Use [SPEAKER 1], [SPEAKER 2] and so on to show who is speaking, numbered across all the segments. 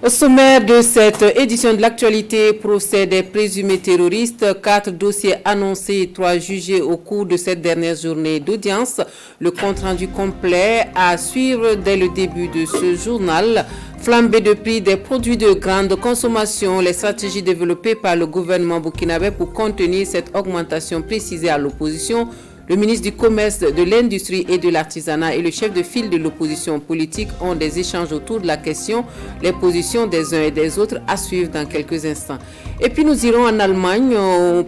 [SPEAKER 1] Au sommaire de cette édition de l'actualité, procès des présumés terroristes, 4 dossiers annoncés, 3 jugés au cours de cette dernière journée d'audience. Le compte-rendu complet à suivre dès le début de ce journal. Flambée de prix des produits de grande consommation, les stratégies développées par le gouvernement burkinabé pour contenir cette augmentation précisée à l'opposition. Le ministre du Commerce, de l'Industrie et de l'Artisanat et le chef de file de l'opposition politique ont des échanges autour de la question. Les positions des uns et des autres à suivre dans quelques instants. Et puis nous irons en Allemagne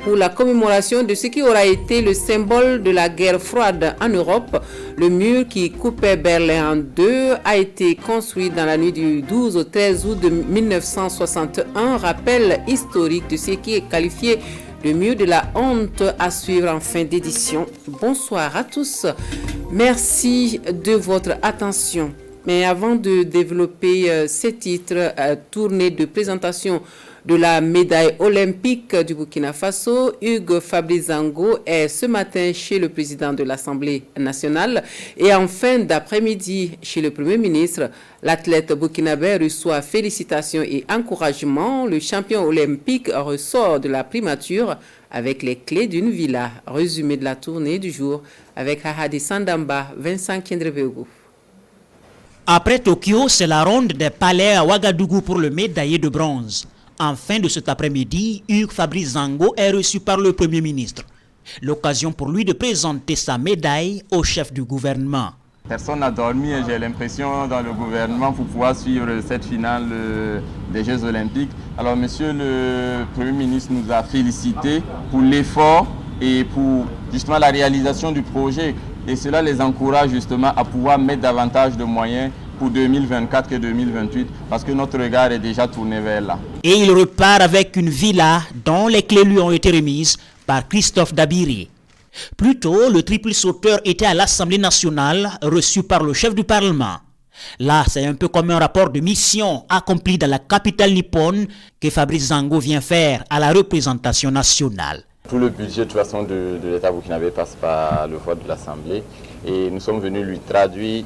[SPEAKER 1] pour la commémoration de ce qui aura été le symbole de la guerre froide en Europe. Le mur qui coupait Berlin en deux a été construit dans la nuit du 12 au 13 août de 1961. Rappel historique de ce qui est qualifié le mur de la honte à suivre en fin d'édition. Bonsoir à tous. Merci de votre attention. Mais avant de développer ces titres, tournée de présentation de la médaille olympique du Burkina Faso, Hugues Fabrice Zango est ce matin chez le président de l'Assemblée nationale et en fin d'après-midi chez le Premier ministre. L'athlète burkinabé reçoit félicitations et encouragements. Le champion olympique ressort de la primature avec les clés d'une villa. Résumé de la tournée du jour avec Hahadi Sandamba, Vincent Kendrebeogo.
[SPEAKER 2] Après Tokyo, c'est la ronde des palais à Ouagadougou pour le médaillé de bronze. En fin de cet après-midi, Hugues Fabrice Zango est reçu par le Premier ministre. L'occasion pour lui de présenter sa médaille au chef du gouvernement.
[SPEAKER 3] Personne n'a dormi et j'ai l'impression dans le gouvernement pour pouvoir suivre cette finale des Jeux Olympiques. Alors monsieur le Premier ministre nous a félicités pour l'effort et pour justement la réalisation du projet. Et cela les encourage justement à pouvoir mettre davantage de moyens pour 2024 que 2028 parce que notre regard est déjà tourné vers là.
[SPEAKER 2] Et il repart avec une villa dont les clés lui ont été remises par Christophe Dabiri. Plus tôt, le triple sauteur était à l'Assemblée nationale reçu par le chef du Parlement. Là, c'est un peu comme un rapport de mission accompli dans la capitale nippone que Fabrice Zango vient faire à la représentation nationale.
[SPEAKER 3] Tout le budget de toute façon de l'État burkinabé passe par le vote de l'Assemblée et nous sommes venus lui traduire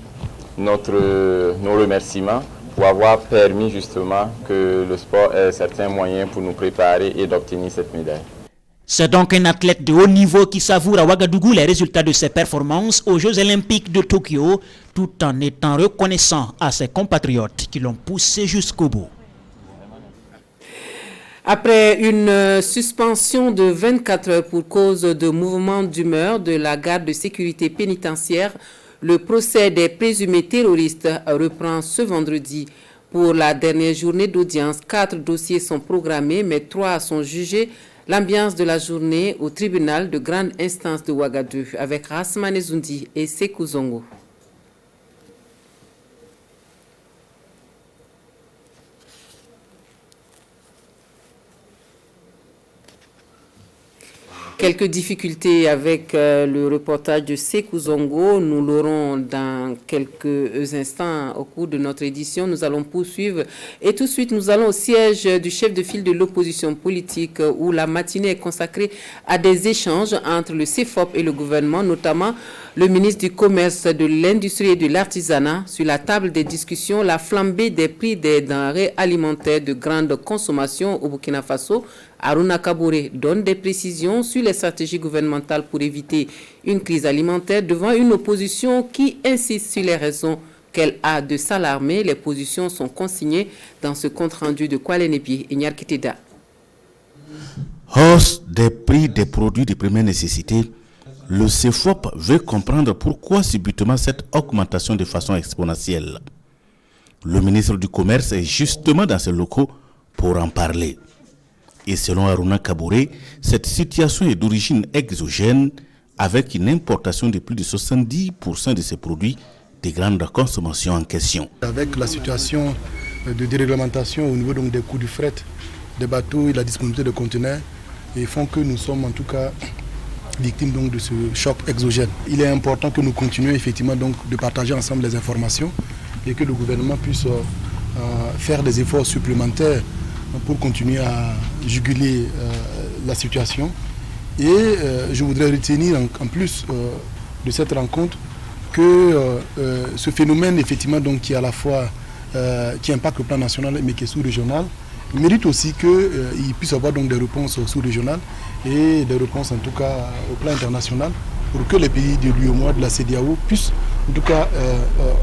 [SPEAKER 3] nos remerciements pour avoir permis justement que le sport ait certains moyens pour nous préparer et d'obtenir cette médaille.
[SPEAKER 2] C'est donc un athlète de haut niveau qui savoure à Ouagadougou les résultats de ses performances aux Jeux Olympiques de Tokyo, tout en étant reconnaissant à ses compatriotes qui l'ont poussé jusqu'au bout.
[SPEAKER 1] Après une suspension de 24 heures pour cause de mouvement d'humeur de la garde de sécurité pénitentiaire, le procès des présumés terroristes reprend ce vendredi. Pour la dernière journée d'audience, 4 dossiers sont programmés, mais 3 sont jugés. L'ambiance de la journée au tribunal de grande instance de Ouagadougou avec Rasmane Zoundi et Sekou Zongo. Quelques difficultés avec le reportage de Sekou Zongo. Nous l'aurons dans quelques instants au cours de notre édition. Nous allons poursuivre. Et tout de suite, nous allons au siège du chef de file de l'opposition politique où la matinée est consacrée à des échanges entre le CFOP et le gouvernement, notamment le ministre du Commerce, de l'Industrie et de l'Artisanat. Sur la table des discussions, la flambée des prix des denrées alimentaires de grande consommation au Burkina Faso. Aruna Kabouré donne des précisions sur les stratégies gouvernementales pour éviter une crise alimentaire devant une opposition qui insiste sur les raisons qu'elle a de s'alarmer. Les positions sont consignées dans ce compte-rendu de Kwalenebi et Nyarkiteda.
[SPEAKER 4] Hausse des prix des produits de première nécessité. Le CFOP veut comprendre pourquoi subitement cette augmentation de façon exponentielle. Le ministre du Commerce est justement dans ces locaux pour en parler. Et selon Aruna Kabouré, cette situation est d'origine exogène avec une importation de plus de 70% de ces produits de grande consommation en question.
[SPEAKER 5] Avec la situation de déréglementation au niveau donc des coûts du fret, des bateaux et la disponibilité de conteneurs, ils font que nous sommes en tout cas victimes donc de ce choc exogène. Il est important que nous continuions effectivement donc de partager ensemble les informations et que le gouvernement puisse faire des efforts supplémentaires pour continuer à juguler la situation. Et je voudrais retenir en plus de cette rencontre que ce phénomène effectivement donc qui est à la fois qui impactent le plan national mais qui est sous-régional, mérite aussi qu'il puisse avoir donc des réponses sous-régionales et des réponses en tout cas au plan international pour que les pays de l'UEMOA, de la CEDEAO puissent en tout cas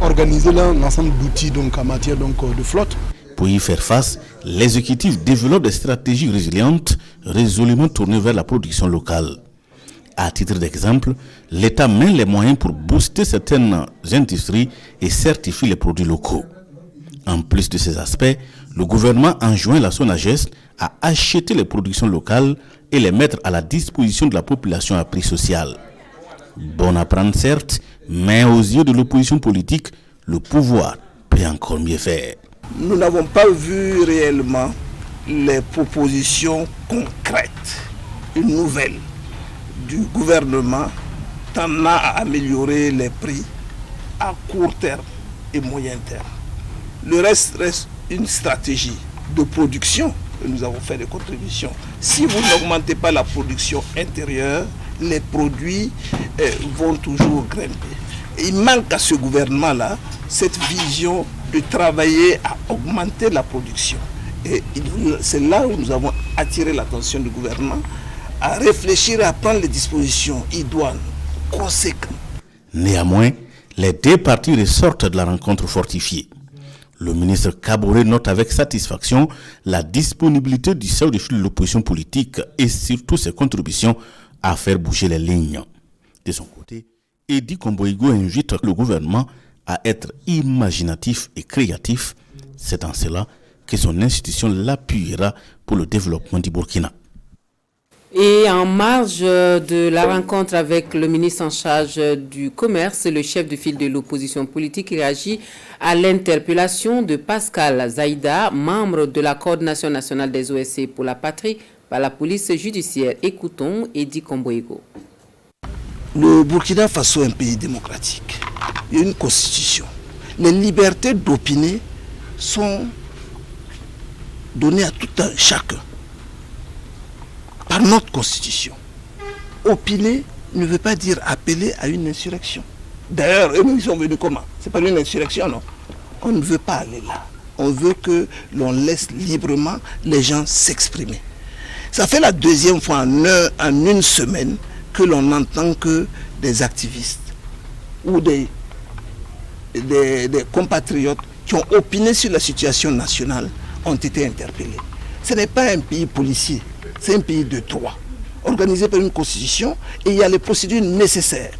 [SPEAKER 5] organiser l'ensemble d'outils donc, en matière donc, de flotte.
[SPEAKER 4] Pour y faire face, l'exécutif développe des stratégies résilientes résolument tournées vers la production locale. À titre d'exemple, l'État met les moyens pour booster certaines industries et certifie les produits locaux. En plus de ces aspects, le gouvernement enjoint la SONAGES à acheter les productions locales et les mettre à la disposition de la population à prix social. Bon à prendre certes, mais aux yeux de l'opposition politique, le pouvoir peut encore mieux faire.
[SPEAKER 6] Nous n'avons pas vu réellement les propositions concrètes, une nouvelle du gouvernement tendant à améliorer les prix à court terme et moyen terme. Le reste une stratégie de production que nous avons fait des contributions. Si vous n'augmentez pas la production intérieure, les produits vont toujours grimper. Et il manque à ce gouvernement-là cette vision de travailler à augmenter la production. Et c'est là où nous avons attiré l'attention du gouvernement à réfléchir et à prendre les dispositions idoines, conséquentes.
[SPEAKER 4] Néanmoins, les deux parties ressortent de la rencontre fortifiée. Le ministre Kaboré note avec satisfaction la disponibilité du chef de l'opposition politique et surtout ses contributions à faire bouger les lignes. De son côté, Edi Komboigo invite le gouvernement à être imaginatif et créatif. C'est en cela que son institution l'appuiera pour le développement du Burkina.
[SPEAKER 1] Et en marge de la rencontre avec le ministre en charge du commerce, le chef de file de l'opposition politique réagit à l'interpellation de Pascal Zaïda, membre de la coordination nationale des OSC pour la patrie, par la police judiciaire. Écoutons Edi Komboigo.
[SPEAKER 6] Le Burkina Faso est un pays démocratique. Il y a une constitution. Les libertés d'opiner sont données à tout un chacun par notre constitution. Opiner ne veut pas dire appeler à une insurrection. D'ailleurs, eux, ils sont venus comment? C'est pas une insurrection, non. On ne veut pas aller là. On veut que l'on laisse librement les gens s'exprimer. Ça fait la deuxième fois en une semaine que l'on entend que des activistes ou des compatriotes qui ont opiné sur la situation nationale ont été interpellés. Ce n'est pas un pays policier, c'est un pays de droit, organisé par une constitution et il y a les procédures nécessaires.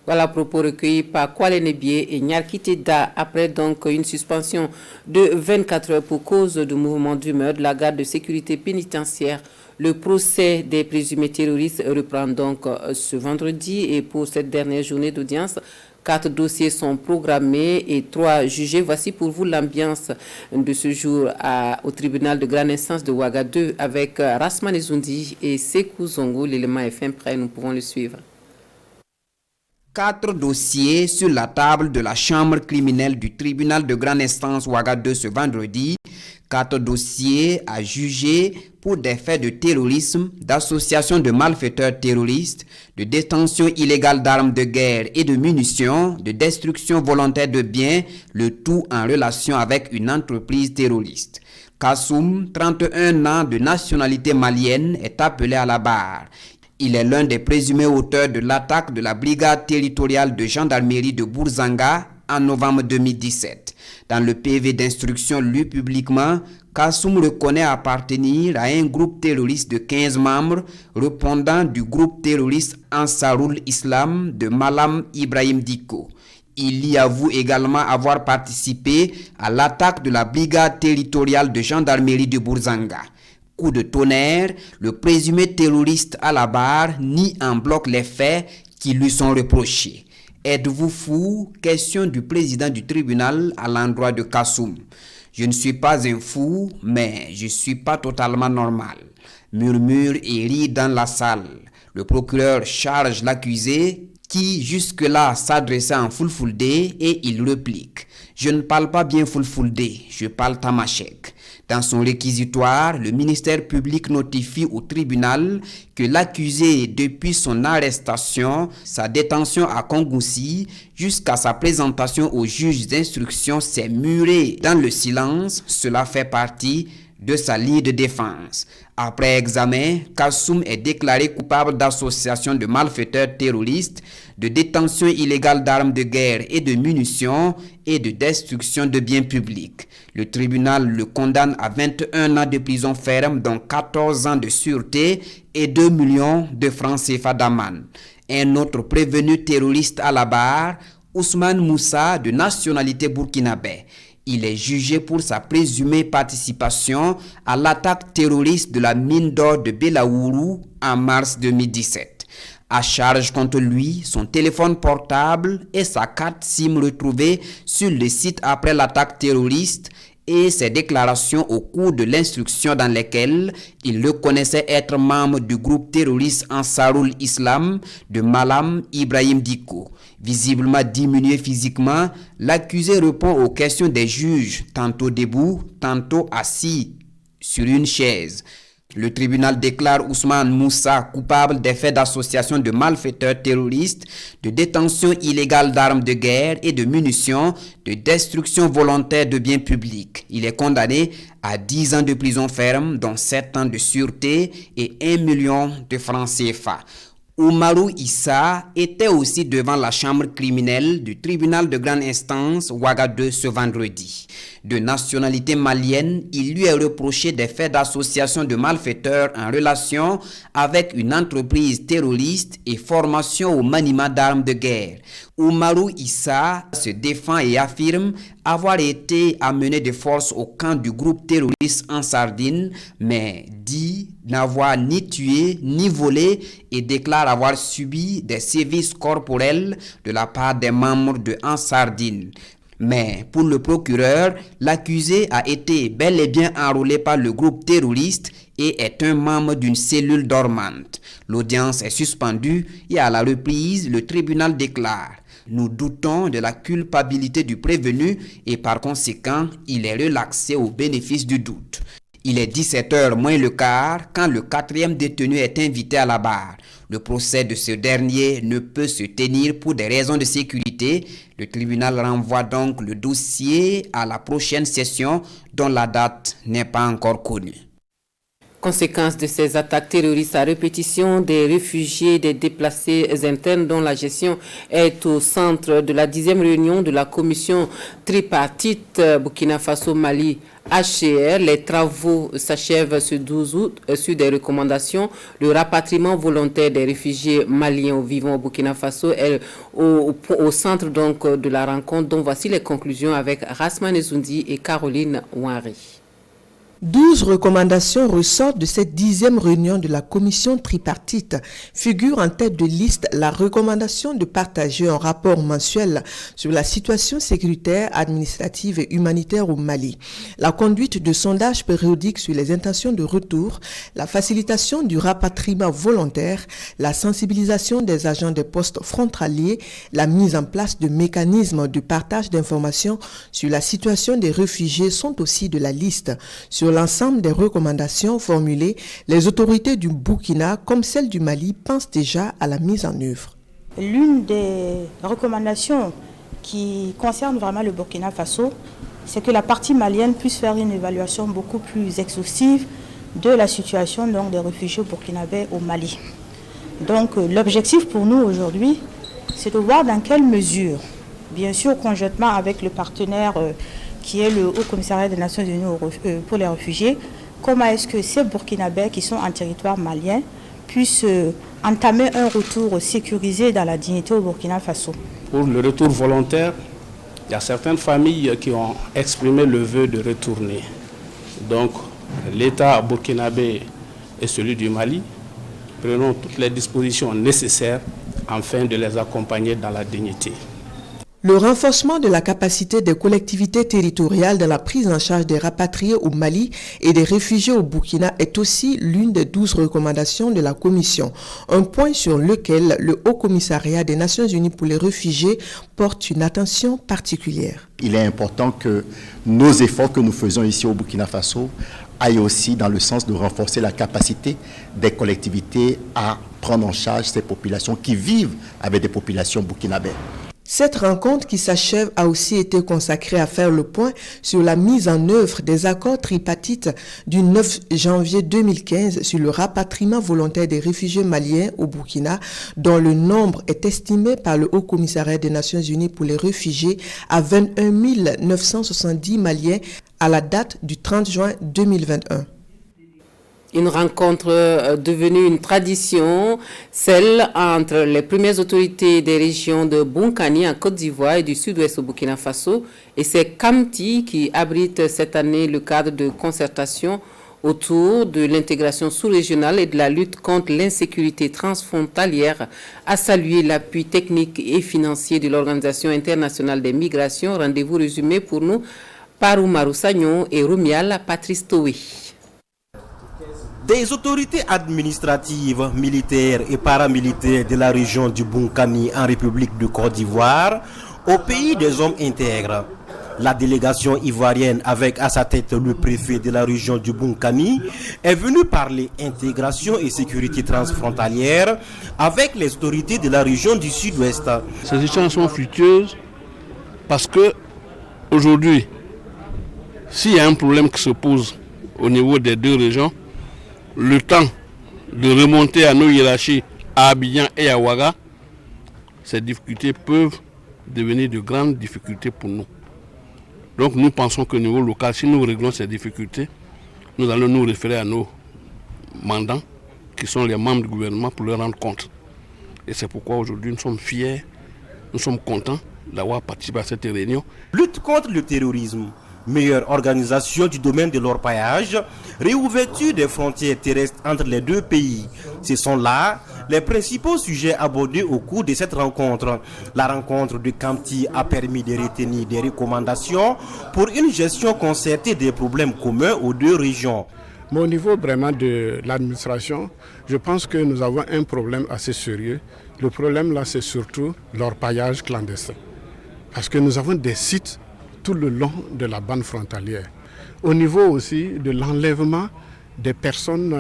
[SPEAKER 1] Voilà, propos recueillis par Kwale Nebié et Nyarkiteda après donc une suspension de 24 heures pour cause de mouvement d'humeur de la garde de sécurité pénitentiaire. Le procès des présumés terroristes reprend donc ce vendredi et pour cette dernière journée d'audience, 4 dossiers sont programmés et 3 jugés. Voici pour vous l'ambiance de ce jour au tribunal de grande instance de Ouaga 2 avec Rasman Ezoundi et Sekou Zongo. L'élément est fin prêt, nous pouvons le suivre.
[SPEAKER 7] 4 dossiers sur la table de la chambre criminelle du tribunal de grande instance Ouaga 2 ce vendredi. 4 dossiers à juger pour des faits de terrorisme, d'association de malfaiteurs terroristes, de détention illégale d'armes de guerre et de munitions, de destruction volontaire de biens, le tout en relation avec une entreprise terroriste. Kassoum, 31 ans de nationalité malienne, est appelé à la barre. Il est l'un des présumés auteurs de l'attaque de la brigade territoriale de gendarmerie de Bourzanga en novembre 2017. Dans le PV d'instruction lu publiquement, Kassoum reconnaît appartenir à un groupe terroriste de 15 membres, répondant du groupe terroriste Ansarul Islam de Malam Ibrahim Diko. Il y avoue également avoir participé à l'attaque de la brigade territoriale de gendarmerie de Bourzanga. Coup de tonnerre, le présumé terroriste à la barre nie en bloc les faits qui lui sont reprochés. Êtes-vous fou? Question du président du tribunal à l'endroit de Kassoum. Je ne suis pas un fou, mais je ne suis pas totalement normal. Murmure et rit dans la salle. Le procureur charge l'accusé qui jusque-là s'adressait en fulfulde et il réplique. Je ne parle pas bien fulfulde, je parle tamashek. Dans son réquisitoire, le ministère public notifie au tribunal que l'accusé, depuis son arrestation, sa détention à Kongoussi, jusqu'à sa présentation au juge d'instruction, s'est muré dans le silence. Cela fait partie de sa ligne de défense. Après examen, Kassoum est déclaré coupable d'association de malfaiteurs terroristes, de détention illégale d'armes de guerre et de munitions et de destruction de biens publics. Le tribunal le condamne à 21 ans de prison ferme, dont 14 ans de sûreté et 2 millions de francs CFA d'amende. Un autre prévenu terroriste à la barre, Ousmane Moussa, de nationalité burkinabé. Il est jugé pour sa présumée participation à l'attaque terroriste de la mine d'or de Belaourou en mars 2017. À charge contre lui, son téléphone portable et sa carte SIM retrouvées sur le site après l'attaque terroriste et ses déclarations au cours de l'instruction dans lesquelles il reconnaissait être membre du groupe terroriste Ansarul Islam de Malam Ibrahim Diko. Visiblement diminué physiquement, l'accusé répond aux questions des juges, tantôt debout, tantôt assis sur une chaise. Le tribunal déclare Ousmane Moussa coupable des faits d'association de malfaiteurs terroristes, de détention illégale d'armes de guerre et de munitions, de destruction volontaire de biens publics. Il est condamné à 10 ans de prison ferme, dont 7 ans de sûreté et 1 million de francs CFA. Oumarou Issa était aussi devant la chambre criminelle du tribunal de grande instance Ouaga 2 ce vendredi. De nationalité malienne, il lui est reproché des faits d'association de malfaiteurs en relation avec une entreprise terroriste et formation au maniement d'armes de guerre. Oumarou Issa se défend et affirme avoir été amené de force au camp du groupe terroriste Ansardine, mais dit n'avoir ni tué ni volé et déclare avoir subi des sévices corporels de la part des membres de Ansardine. Mais pour le procureur, l'accusé a été bel et bien enrôlé par le groupe terroriste et est un membre d'une cellule dormante. L'audience est suspendue et à la reprise, le tribunal déclare: nous doutons de la culpabilité du prévenu et par conséquent, il est relaxé au bénéfice du doute. Il est 17h moins le quart quand le 4e détenu est invité à la barre. Le procès de ce dernier ne peut se tenir pour des raisons de sécurité. Le tribunal renvoie donc le dossier à la prochaine session dont la date n'est pas encore connue.
[SPEAKER 1] Conséquence de ces attaques terroristes à répétition, des réfugiés, des déplacés internes dont la gestion est au centre de la 10e réunion de la commission tripartite Burkina Faso-Mali HCR. Les travaux s'achèvent ce 12 août sur des recommandations. Le rapatriement volontaire des réfugiés maliens vivant au Burkina Faso est au centre donc de la rencontre, dont voici les conclusions avec Rasman Ezoundi et Caroline Ouari.
[SPEAKER 8] 12 recommandations ressortent de cette 10e réunion de la commission tripartite. Figure en tête de liste la recommandation de partager un rapport mensuel sur la situation sécuritaire, administrative et humanitaire au Mali, la conduite de sondages périodiques sur les intentions de retour, la facilitation du rapatriement volontaire, la sensibilisation des agents des postes frontaliers, la mise en place de mécanismes de partage d'informations sur la situation des réfugiés sont aussi de la liste. Sur l'ensemble des recommandations formulées, les autorités du Burkina, comme celles du Mali, pensent déjà à la mise en œuvre.
[SPEAKER 9] L'une des recommandations qui concerne vraiment le Burkina Faso, c'est que la partie malienne puisse faire une évaluation beaucoup plus exhaustive de la situation donc, des réfugiés burkinabés au Mali. Donc l'objectif pour nous aujourd'hui, c'est de voir dans quelle mesure, bien sûr conjointement avec le partenaire qui est le Haut Commissariat des Nations Unies pour les réfugiés, comment est-ce que ces Burkinabés qui sont en territoire malien puissent entamer un retour sécurisé dans la dignité au Burkina Faso.
[SPEAKER 10] Pour le retour volontaire, il y a certaines familles qui ont exprimé le vœu de retourner. Donc l'État burkinabé et celui du Mali prenons toutes les dispositions nécessaires afin de les accompagner dans la dignité.
[SPEAKER 8] Le renforcement de la capacité des collectivités territoriales dans la prise en charge des rapatriés au Mali et des réfugiés au Burkina est aussi l'une des 12 recommandations de la Commission, un point sur lequel le Haut Commissariat des Nations Unies pour les réfugiés porte une attention particulière.
[SPEAKER 11] Il est important que nos efforts que nous faisons ici au Burkina Faso aillent aussi dans le sens de renforcer la capacité des collectivités à prendre en charge ces populations qui vivent avec des populations burkinabées.
[SPEAKER 8] Cette rencontre qui s'achève a aussi été consacrée à faire le point sur la mise en œuvre des accords tripartites du 9 janvier 2015 sur le rapatriement volontaire des réfugiés maliens au Burkina, dont le nombre est estimé par le Haut Commissariat des Nations Unies pour les réfugiés à 21 970 Maliens à la date du 30 juin 2021.
[SPEAKER 1] Une rencontre devenue une tradition, celle entre les premières autorités des régions de Bonkani en Côte d'Ivoire et du sud-ouest au Burkina Faso et c'est Kamti qui abrite cette année le cadre de concertation autour de l'intégration sous-régionale et de la lutte contre l'insécurité transfrontalière, a salué l'appui technique et financier de l'Organisation internationale des migrations. Rendez-vous résumé pour nous par Oumarou Sagnon et Rumial Patrice Toé.
[SPEAKER 12] Des autorités administratives, militaires et paramilitaires de la région du Bonkani en République de Côte d'Ivoire au pays des hommes intègres. La délégation ivoirienne avec à sa tête le préfet de la région du Bonkani est venue parler intégration et sécurité transfrontalière avec les autorités de la région du sud-ouest.
[SPEAKER 10] Ces échanges sont fructueuses parce que aujourd'hui, s'il y a un problème qui se pose au niveau des deux régions, le temps de remonter à nos hiérarchies à Abidjan et à Ouaga, ces difficultés peuvent devenir de grandes difficultés pour nous. Donc nous pensons qu'au niveau local, si nous réglons ces difficultés, nous allons nous référer à nos mandants, qui sont les membres du gouvernement, pour leur rendre compte. Et c'est pourquoi aujourd'hui nous sommes fiers, nous sommes contents d'avoir participé à cette réunion.
[SPEAKER 12] Lutte contre le terrorisme, meilleure organisation du domaine de l'orpaillage, réouverture des frontières terrestres entre les deux pays. Ce sont là les principaux sujets abordés au cours de cette rencontre. La rencontre de Kamti a permis de retenir des recommandations pour une gestion concertée des problèmes communs aux deux régions.
[SPEAKER 10] Mais au niveau vraiment de l'administration, je pense que nous avons un problème assez sérieux. Le problème là, c'est surtout l'orpaillage clandestin. Parce que nous avons des sites tout le long de la bande frontalière. Au niveau aussi de l'enlèvement des personnes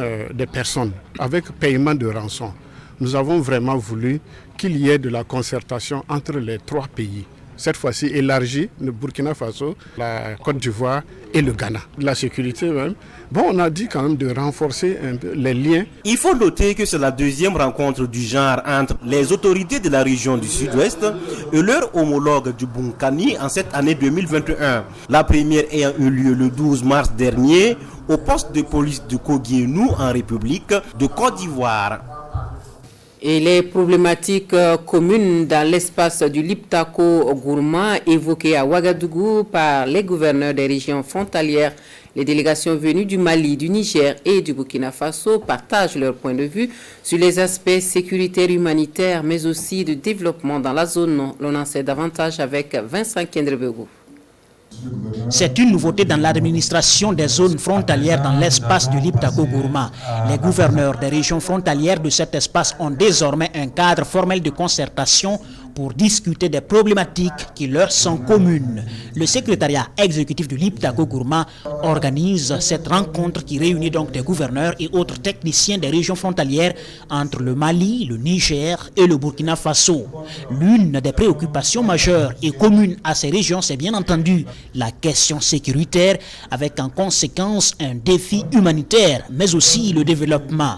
[SPEAKER 10] avec paiement de rançon. Nous avons vraiment voulu qu'il y ait de la concertation entre les trois pays. Cette fois-ci élargie, le Burkina Faso, la Côte d'Ivoire et le Ghana. La sécurité même. Bon, on a dit quand même de renforcer un peu les liens.
[SPEAKER 12] Il faut noter que c'est la deuxième rencontre du genre entre les autorités de la région du sud-ouest et leur homologue du Bonkani en cette année 2021. La première ayant eu lieu le 12 mars dernier au poste de police de Koguienou en République de Côte d'Ivoire.
[SPEAKER 1] Et les problématiques communes dans l'espace du Liptako Gourma évoquées à Ouagadougou par les gouverneurs des régions frontalières. Les délégations venues du Mali, du Niger et du Burkina Faso partagent leur point de vue sur les aspects sécuritaires, humanitaires, mais aussi de développement dans la zone. L'on en sait davantage avec Vincent Kendrebego.
[SPEAKER 2] C'est une nouveauté dans l'administration des zones frontalières dans l'espace du Liptako-Gourma. Les gouverneurs des régions frontalières de cet espace ont désormais un cadre formel de concertation pour discuter des problématiques qui leur sont communes. Le secrétariat exécutif du Liptako-Gourma organise cette rencontre qui réunit donc des gouverneurs et autres techniciens des régions frontalières entre le Mali, le Niger et le Burkina Faso. L'une des préoccupations majeures et communes à ces régions, c'est bien entendu la question sécuritaire, avec en conséquence un défi humanitaire, mais aussi le développement.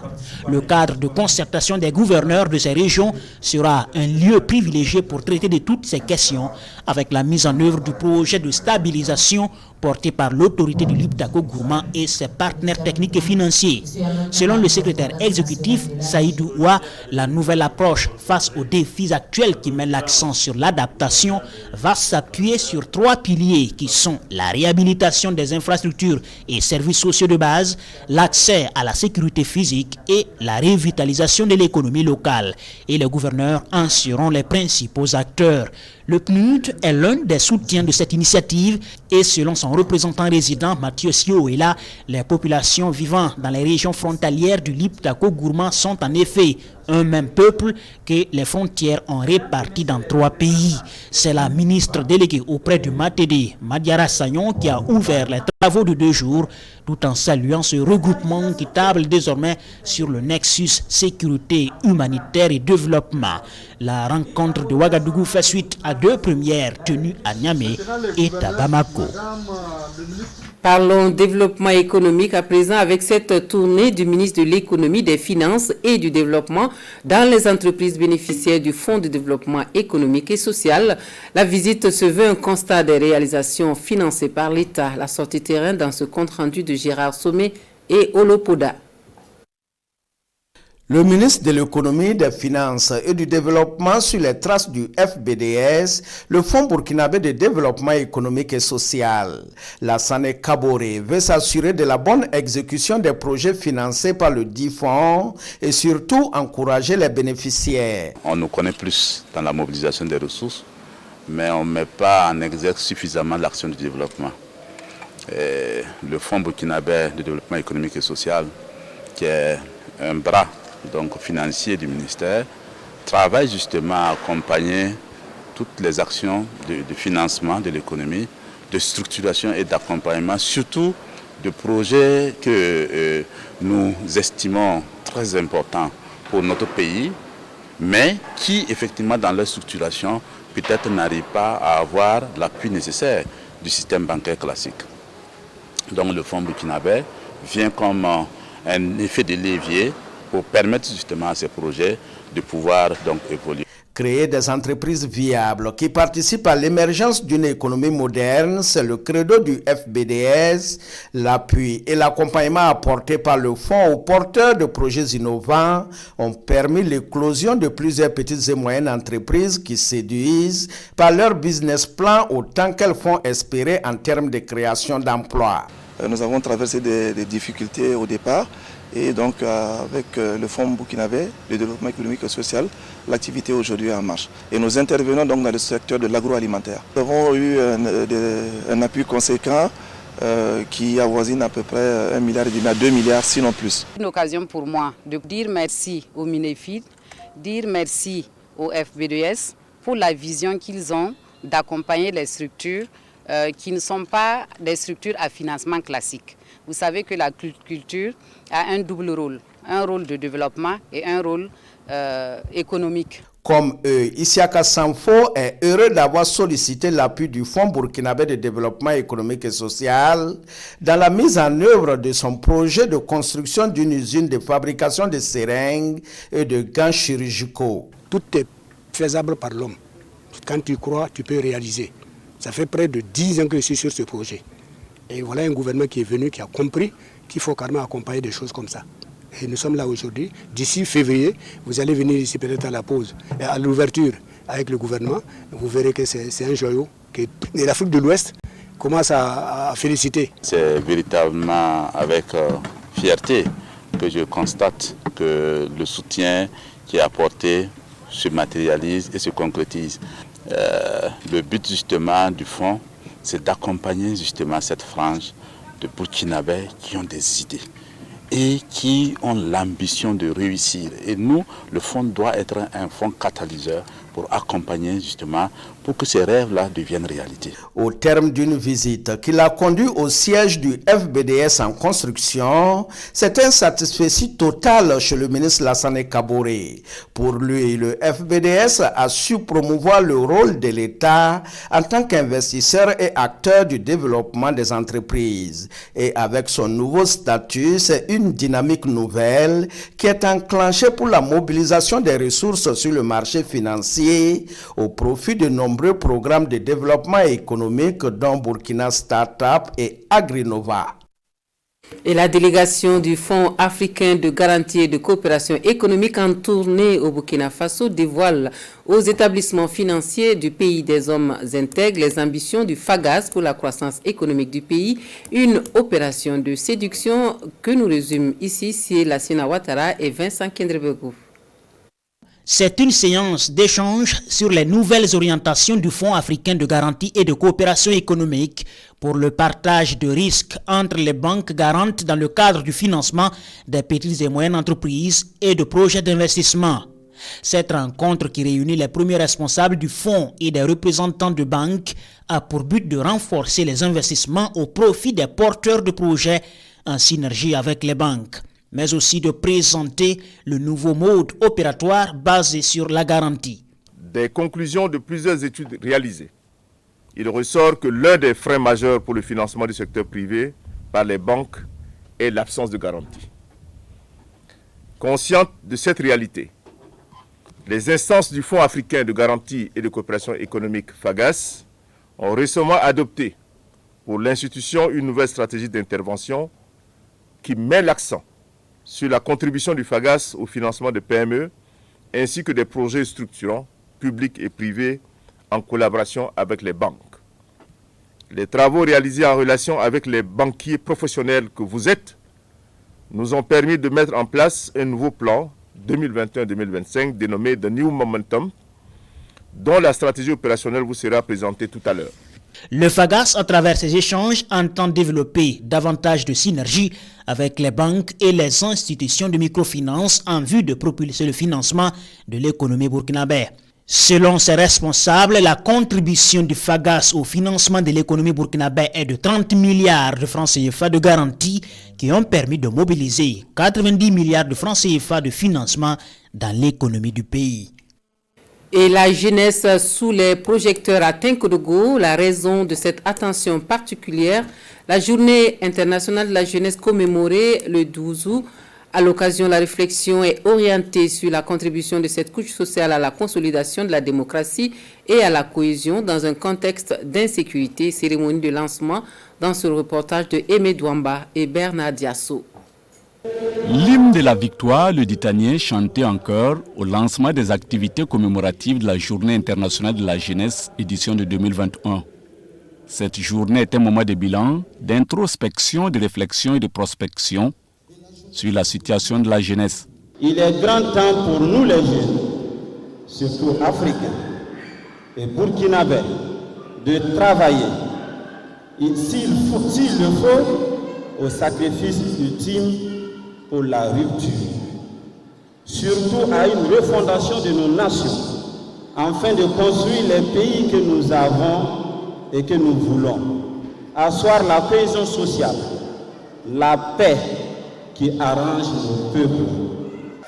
[SPEAKER 2] Le cadre de concertation des gouverneurs de ces régions sera un lieu privilégié pour traiter de toutes ces questions, avec la mise en œuvre du projet de stabilisation porté par l'autorité du Liptako-Gourma et ses partenaires techniques et financiers. Selon le secrétaire exécutif Saïdou Ouah, la nouvelle approche face aux défis actuels qui met l'accent sur l'adaptation va s'appuyer sur trois piliers qui sont la réhabilitation des infrastructures et services sociaux de base, l'accès à la sécurité physique et la revitalisation de l'économie locale. Et les gouverneurs en seront les principaux acteurs. Le PNUD est l'un des soutiens de cette initiative et selon son représentant résident Mathieu Sioela, les populations vivant dans les régions frontalières du Liptako-Gourma sont en effet un même peuple que les frontières ont répartis dans 3 pays. C'est la ministre déléguée auprès du MATD, Madiara Sagnon, qui a ouvert les travaux de 2 jours tout en saluant ce regroupement qui table désormais sur le nexus sécurité, humanitaire et développement. La rencontre de Ouagadougou fait suite à 2 premières tenues à Niamey et à Bamako.
[SPEAKER 1] Parlons développement économique à présent avec cette tournée du ministre de l'économie, des finances et du développement dans les entreprises bénéficiaires du Fonds de développement économique et social. La visite se veut un constat des réalisations financées par l'État. La sortie terrain dans ce compte rendu de Gérard Sommet et Olopoda.
[SPEAKER 13] Le ministre de l'économie, des finances et du développement sur les traces du FBDS, le Fonds burkinabé de développement économique et social. Lassane Kaboré veut s'assurer de la bonne exécution des projets financés par le dit fonds et surtout encourager les bénéficiaires.
[SPEAKER 14] On nous connaît plus dans la mobilisation des ressources, mais on ne met pas en exergue suffisamment l'action du développement. Et le Fonds burkinabé de développement économique et social, qui est un bras donc financier du ministère, travaille justement à accompagner toutes les actions de financement de l'économie, de structuration et d'accompagnement, surtout de projets que nous estimons très importants pour notre pays, mais qui effectivement dans leur structuration peut-être n'arrivent pas à avoir l'appui nécessaire du système bancaire classique. Donc le Fonds burkinabé vient comme un effet de levier pour permettre justement à ces projets de pouvoir donc évoluer.
[SPEAKER 13] Créer des entreprises viables qui participent à l'émergence d'une économie moderne, c'est le credo du FBDS. L'appui et l'accompagnement apportés par le fonds aux porteurs de projets innovants ont permis l'éclosion de plusieurs petites et moyennes entreprises qui séduisent par leur business plan autant qu'elles font espérer en termes de création d'emplois.
[SPEAKER 15] Nous avons traversé des difficultés au départ. Et donc avec le Fonds burkinabé de développement économique et social, l'activité aujourd'hui est en marche. Et nous intervenons donc dans le secteur de l'agroalimentaire. Nous avons eu un appui conséquent qui avoisine à peu près 1,5 milliard à 2 milliards, sinon plus.
[SPEAKER 16] C'est une occasion pour moi de dire merci au Minefid, dire merci au FBDS pour la vision qu'ils ont d'accompagner les structures qui ne sont pas des structures à financement classique. Vous savez que la culture a un double rôle, un rôle de développement et un rôle économique.
[SPEAKER 13] Comme eux, Isiaka Sanfo est heureux d'avoir sollicité l'appui du Fonds burkinabé de développement économique et social dans la mise en œuvre de son projet de construction d'une usine de fabrication de seringues et de gants chirurgicaux.
[SPEAKER 17] Tout est faisable par l'homme. Quand tu crois, tu peux réaliser. Ça fait près de 10 ans que je suis sur ce projet. Et voilà un gouvernement qui est venu, qui a compris qu'il faut carrément accompagner des choses comme ça. Et nous sommes là aujourd'hui. D'ici février, vous allez venir ici peut-être à la pause, et à l'ouverture avec le gouvernement. Vous verrez que c'est un joyau que l'Afrique de l'Ouest commence à féliciter.
[SPEAKER 14] C'est véritablement avec fierté que je constate que le soutien qui est apporté se matérialise et se concrétise. Le but justement du fonds, c'est d'accompagner justement cette frange de Burkinabés qui ont des idées et qui ont l'ambition de réussir. Et nous, le fonds doit être un fonds catalyseur pour accompagner justement, pour que ces rêves-là deviennent réalité.
[SPEAKER 13] Au terme d'une visite qui l'a conduit au siège du FBDS en construction, c'est un satisfecit total chez le ministre Lassane Kaboré. Pour lui, le FBDS a su promouvoir le rôle de l'État en tant qu'investisseur et acteur du développement des entreprises. Et avec son nouveau statut, c'est une dynamique nouvelle qui est enclenchée pour la mobilisation des ressources sur le marché financier au profit de nombreux programmes de développement économique dont Burkina Startup et Agrinova.
[SPEAKER 1] Et la délégation du Fonds africain de garantie et de coopération économique en tournée au Burkina Faso dévoile aux établissements financiers du pays des hommes intègres les ambitions du FAGAS pour la croissance économique du pays. Une opération de séduction que nous résume ici, c'est Lassina Ouattara et Vincent Kendrebego.
[SPEAKER 2] C'est une séance d'échange sur les nouvelles orientations du Fonds africain de garantie et de coopération économique pour le partage de risques entre les banques garantes dans le cadre du financement des petites et moyennes entreprises et de projets d'investissement. Cette rencontre qui réunit les premiers responsables du fonds et des représentants de banques a pour but de renforcer les investissements au profit des porteurs de projets en synergie avec les banques, mais aussi de présenter le nouveau mode opératoire basé sur la garantie.
[SPEAKER 18] Des conclusions de plusieurs études réalisées, il ressort que l'un des freins majeurs pour le financement du secteur privé par les banques est l'absence de garantie. Consciente de cette réalité, les instances du Fonds africain de garantie et de coopération économique FAGAS ont récemment adopté pour l'institution une nouvelle stratégie d'intervention qui met l'accent sur la contribution du FAGAS au financement de PME ainsi que des projets structurants, publics et privés en collaboration avec les banques. Les travaux réalisés en relation avec les banquiers professionnels que vous êtes nous ont permis de mettre en place un nouveau plan 2021-2025 dénommé The New Momentum, dont la stratégie opérationnelle vous sera présentée tout à l'heure.
[SPEAKER 2] Le FAGAS, à travers ces échanges, entend développer davantage de synergie avec les banques et les institutions de microfinance en vue de propulser le financement de l'économie burkinabé. Selon ses responsables, la contribution du FAGAS au financement de l'économie burkinabé est de 30 milliards de francs CFA de garantie qui ont permis de mobiliser 90 milliards de francs CFA de financement dans l'économie du pays.
[SPEAKER 1] Et la jeunesse sous les projecteurs à Tinkodogo, la raison de cette attention particulière, la journée internationale de la jeunesse commémorée le 12 août. À l'occasion, la réflexion est orientée sur la contribution de cette couche sociale à la consolidation de la démocratie et à la cohésion dans un contexte d'insécurité. Cérémonie de lancement dans ce reportage de Aimé Douamba et Bernard Diasso.
[SPEAKER 19] L'hymne de la victoire, le Ditanien, chanté en chœur au lancement des activités commémoratives de la Journée internationale de la jeunesse, édition de 2021. Cette journée est un moment de bilan, d'introspection, de réflexion et de prospection sur la situation de la jeunesse.
[SPEAKER 20] Il est grand temps pour nous les jeunes, surtout africains et burkinabés, de travailler, s'il le faut, au sacrifice ultime pour la rupture, surtout à une refondation de nos nations, afin de construire les pays que nous avons et que nous voulons, asseoir la cohésion sociale, la paix qui arrange nos peuples.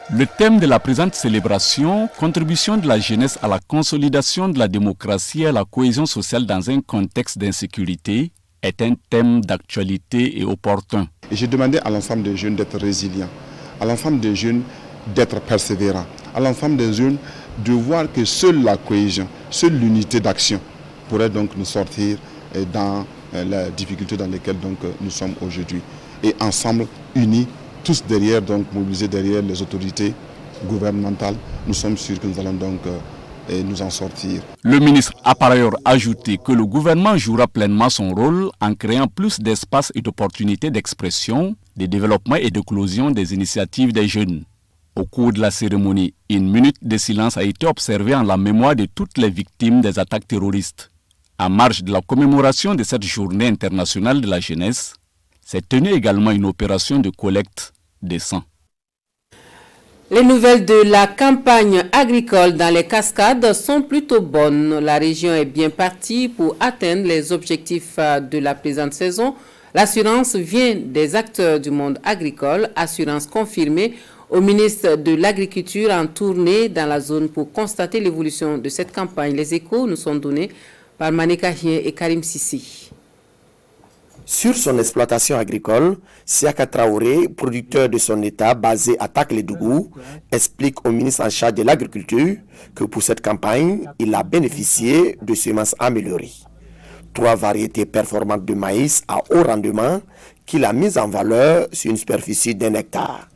[SPEAKER 19] Le thème de la présente célébration, contribution de la jeunesse à la consolidation de la démocratie et à la cohésion sociale dans un contexte d'insécurité, est un thème d'actualité et opportun.
[SPEAKER 21] Et j'ai demandé à l'ensemble des jeunes d'être résilients, à l'ensemble des jeunes d'être persévérants, à l'ensemble des jeunes de voir que seule la cohésion, seule l'unité d'action pourrait donc nous sortir dans les difficultés dans lesquelles donc nous sommes aujourd'hui. Et ensemble, unis, tous derrière, donc mobilisés derrière les autorités gouvernementales, nous sommes sûrs que nous allons donc nous en sortir.
[SPEAKER 19] Le ministre a par ailleurs ajouté que le gouvernement jouera pleinement son rôle en créant plus d'espace et d'opportunités d'expression, de développement et d'éclosion des initiatives des jeunes. Au cours de la cérémonie, une minute de silence a été observée en la mémoire de toutes les victimes des attaques terroristes. En marge de la commémoration de cette journée internationale de la jeunesse, s'est tenue également une opération de collecte de sang.
[SPEAKER 1] Les nouvelles de la campagne agricole dans les cascades sont plutôt bonnes. La région est bien partie pour atteindre les objectifs de la présente saison. L'assurance vient des acteurs du monde agricole, assurance confirmée au ministre de l'Agriculture en tournée dans la zone pour constater l'évolution de cette campagne. Les échos nous sont donnés par Mané Kahien et Karim Sissi.
[SPEAKER 22] Sur son exploitation agricole, Siaka Traoré, producteur de son état basé à Takledougou, explique au ministre en charge de l'Agriculture que pour cette campagne, il a bénéficié de semences améliorées. 3 variétés performantes de maïs à haut rendement qu'il a mises en valeur sur une superficie d'1 hectare.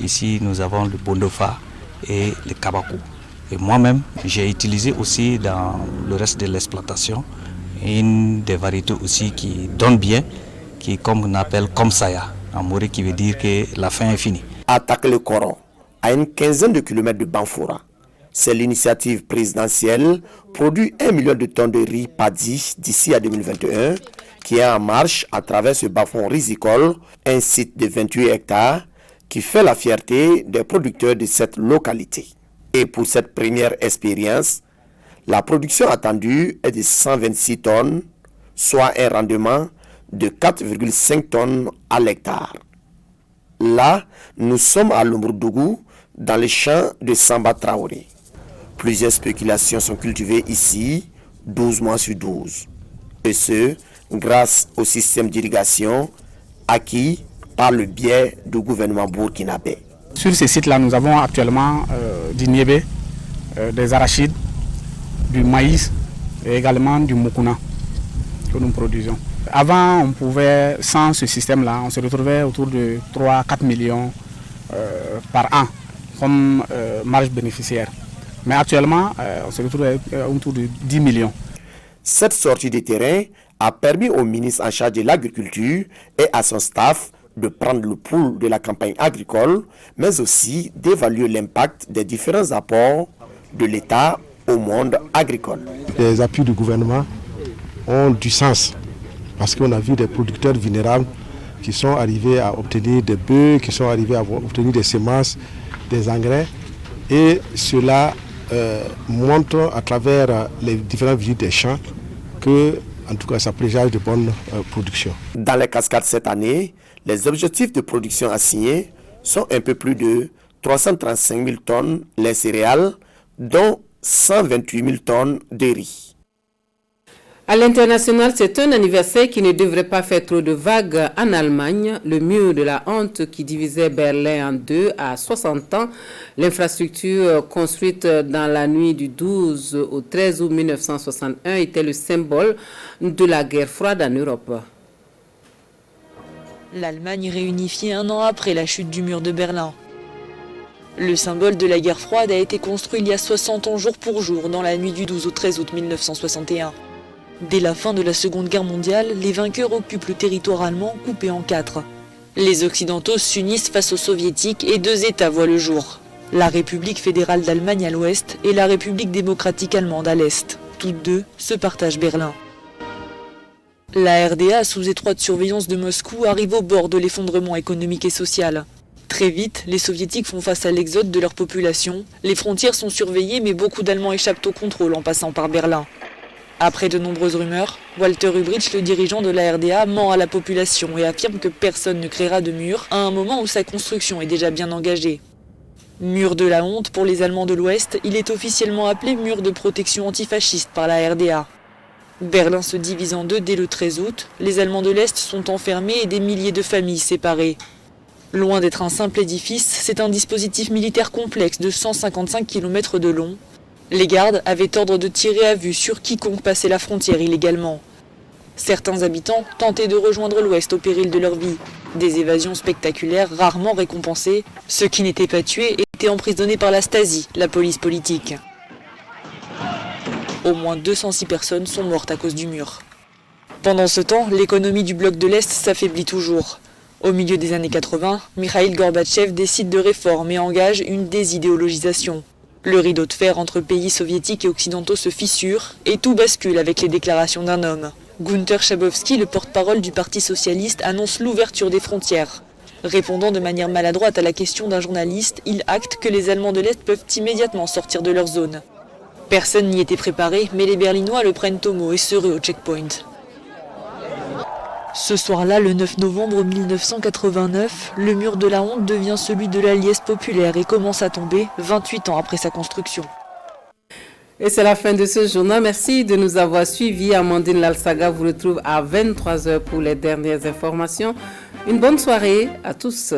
[SPEAKER 23] Ici, nous avons le Bondofa et le Kabako. Et moi-même, j'ai utilisé aussi dans le reste de l'exploitation une des variétés aussi qui donne bien, qui comme on appelle Komsaya, en Moré, qui veut dire que la fin est finie.
[SPEAKER 22] Attaque le Coron, à une quinzaine de kilomètres de Banfoura. C'est l'initiative présidentielle produit 1 million de tonnes de riz paddy d'ici à 2021 qui est en marche à travers ce bas-fond risicole, un site de 28 hectares qui fait la fierté des producteurs de cette localité. Et pour cette première expérience, la production attendue est de 126 tonnes, soit un rendement de 4,5 tonnes à l'hectare. Là, nous sommes à Lombourdougou, dans les champs de Samba Traoré. Plusieurs spéculations sont cultivées ici, 12 mois sur 12. Et ce, grâce au système d'irrigation acquis par le biais du gouvernement burkinabé.
[SPEAKER 3] Sur ces sites-là, nous avons actuellement du niébé, des arachides, du maïs et également du moukouna que nous produisons. Avant, on pouvait, sans ce système-là, on se retrouvait autour de 3-4 millions par an comme marge bénéficiaire. Mais actuellement, on se retrouve autour de 10 millions.
[SPEAKER 22] Cette sortie de terrain a permis au ministre en charge de l'agriculture et à son staff de prendre le pouls de la campagne agricole, mais aussi d'évaluer l'impact des différents apports de l'État au monde agricole.
[SPEAKER 17] Les appuis du gouvernement ont du sens parce qu'on a vu des producteurs vulnérables qui sont arrivés à obtenir des bœufs, qui sont arrivés à obtenir des semences, des engrais, et cela montre à travers les différentes visites des champs que, en tout cas, ça présage de bonnes productions.
[SPEAKER 22] Dans les cascades cette année, les objectifs de production assignés sont un peu plus de 335 000 tonnes les céréales, dont 128 000 tonnes de riz.
[SPEAKER 1] À l'international, c'est un anniversaire qui ne devrait pas faire trop de vagues en Allemagne. Le mur de la honte qui divisait Berlin en deux à 60 ans. L'infrastructure construite dans la nuit du 12 au 13 août 1961 était le symbole de la guerre froide en Europe.
[SPEAKER 4] L'Allemagne réunifiée un an après la chute du mur de Berlin. Le symbole de la guerre froide a été construit il y a 60 ans jour pour jour dans la nuit du 12 au 13 août 1961. Dès la fin de la Seconde Guerre mondiale, les vainqueurs occupent le territoire allemand coupé en 4. Les Occidentaux s'unissent face aux Soviétiques et 2 États voient le jour. La République fédérale d'Allemagne à l'ouest et la République démocratique allemande à l'est. Toutes deux se partagent Berlin. La RDA, sous étroite surveillance de Moscou, arrive au bord de l'effondrement économique et social. Très vite, les Soviétiques font face à l'exode de leur population. Les frontières sont surveillées, mais beaucoup d'Allemands échappent au contrôle en passant par Berlin. Après de nombreuses rumeurs, Walter Ulbricht, le dirigeant de la RDA, ment à la population et affirme que personne ne créera de mur à un moment où sa construction est déjà bien engagée. Mur de la honte pour les Allemands de l'Ouest, il est officiellement appelé mur de protection antifasciste par la RDA. Berlin se divise en deux dès le 13 août, les Allemands de l'Est sont enfermés et des milliers de familles séparées. Loin d'être un simple édifice, c'est un dispositif militaire complexe de 155 km de long. Les gardes avaient ordre de tirer à vue sur quiconque passait la frontière illégalement. Certains habitants tentaient de rejoindre l'Ouest au péril de leur vie. Des évasions spectaculaires rarement récompensées. Ceux qui n'étaient pas tués étaient emprisonnés par la Stasi, la police politique. Au moins 206 personnes sont mortes à cause du mur. Pendant ce temps, l'économie du bloc de l'Est s'affaiblit toujours. Au milieu des années 80, Mikhaïl Gorbatchev décide de réforme et engage une désidéologisation. Le rideau de fer entre pays soviétiques et occidentaux se fissure et tout bascule avec les déclarations d'un homme. Gunther Schabowski, le porte-parole du Parti socialiste, annonce l'ouverture des frontières. Répondant de manière maladroite à la question d'un journaliste, il acte que les Allemands de l'Est peuvent immédiatement sortir de leur zone. Personne n'y était préparé, mais les Berlinois le prennent au mot et se ruent au checkpoint. Ce soir-là, le 9 novembre 1989, le mur de la honte devient celui de la liesse populaire et commence à tomber 28 ans après sa construction.
[SPEAKER 1] Et c'est la fin de ce journal. Merci de nous avoir suivis. Amandine Lalsaga vous retrouve à 23h pour les dernières informations. Une bonne soirée à tous.